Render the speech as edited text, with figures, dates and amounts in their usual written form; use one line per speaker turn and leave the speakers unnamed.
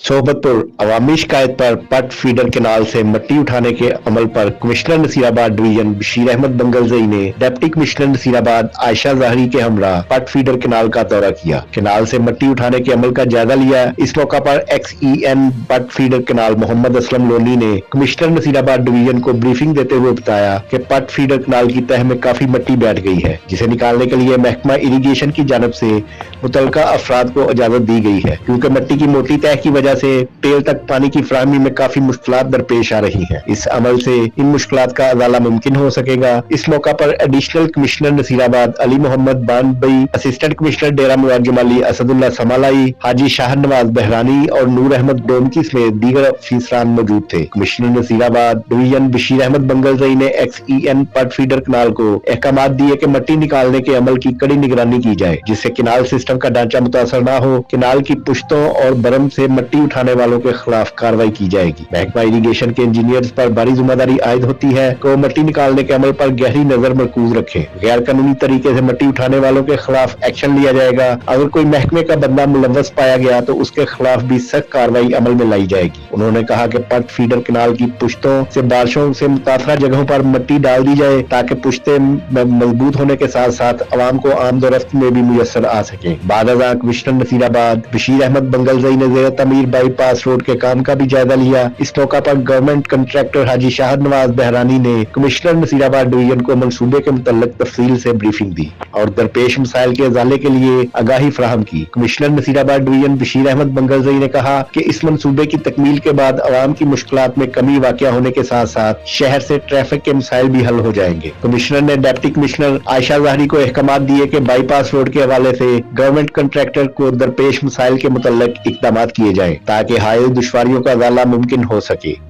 सोहबतपुर अवामी शिकायत पर पट फीडर केनाल से मिट्टी उठाने के अमल पर कमिश्नर नसीराबाद डिवीजन बशीर अहमद बंगलजई ने डिप्टी कमिश्नर नसीराबाद आयशा ज़ाहरी के हमरा पट फीडर केनाल का दौरा किया। केनाल से मिट्टी उठाने के अमल का जायजा लिया। इस मौका पर XEN पट फीडर केनाल मोहम्मद असलम लोनी ने कमिश्नर नसीराबाद डिवीजन को ब्रीफिंग देते हुए बताया कि पट फीडर केनाल की तह में काफी मिट्टी बैठ गई है, जिसे निकालने के लिए महकमा इरिगेशन की जानब से मुतलका अफराद को इजाजत दी गई है, क्योंकि मिट्टी की मोटी तह की वजह से टेल तक पानी की फराहमी में काफी मुश्किलात दरपेश आ रही हैं। इस अमल से इन मुश्किलात का अजाला मुमकिन हो सकेगा। इस मौका पर additional commissioner Naseerabad Ali Mohammad Banbai, assistant commissioner Dera Muazzam Ali Asadullah Samalai, Haji Shahnawaz Bahrani और नूर अहमद डोमकी समेत दीगर अफसरान मौजूद थे। कमिश्नर नसीराबाद डिवीजन बशीर अहमद बंगलजई ने XEN पट फीडर केनाल को अहकामात दिए कि मिट्टी निकालने के अमल की कड़ी निगरानी की जाए, जिससे केनाल सिस्टम का ढांचा मुतासर न हो। केनाल की पुश्तों और बरम से मिट्टी उठाने वालों के खिलाफ कार्रवाई की जाएगी। महकमा इरिगेशन के इंजीनियर्स पर भारी जिम्मेदारी आयद होती है कि वो मिट्टी निकालने के अमल पर गहरी नजर मरकूज रखें। गैर कानूनी तरीके से मिट्टी उठाने वालों के खिलाफ एक्शन लिया जाएगा। अगर कोई महकमे का बंदा मुलव्वस पाया गया तो उसके खिलाफ भी सख्त कार्रवाई अमल में लाई जाएगी। उन्होंने कहा कि पट फीडर केनाल की पुश्तों से बारिशों से मुतासरा जगहों पर मिट्टी डाल दी जाए, ताकि पुश्ते मजबूत होने के साथ साथ अवाम को आमदोरफ्त में भी मुयसर आ सके। बाद अज़ां कमिश्नर नसीराबाद बशीर अहमद बंगलजई ने ज़ेर तमीर बाईपास रोड के काम का भी जायजा लिया। इस मौका पर गवर्नमेंट कंट्रैक्टर हाजी शाहनवाज बहरानी ने कमिश्नर नसीराबाद डिवीजन को मंसूबे के मुतल्लिक तफसील से ब्रीफिंग दी और दरपेश मसाइल के अजाले के लिए आगाही फराहम की। कमिश्नर नसीराबाद डिवीजन बशीर अहमद बंगलजई ने कहा कि इस मंसूबे की तकमील के बाद अवाम की मुश्किलात में कमी वाक़या होने के साथ साथ शहर से ट्रैफिक के मसाइल भी हल हो जाएंगे। कमिश्नर ने डिप्टी कमिश्नर आयशा ज़ाहरी को अहकामात दिए कि बाईपास रोड के हवाले से गवर्नमेंट कंट्रैक्टर को दरपेश मसाइल के मुतल्लिक इक़दामात किए जाएं, ताकि हायल दुश्वारियों का अजाला मुमकिन हो सके।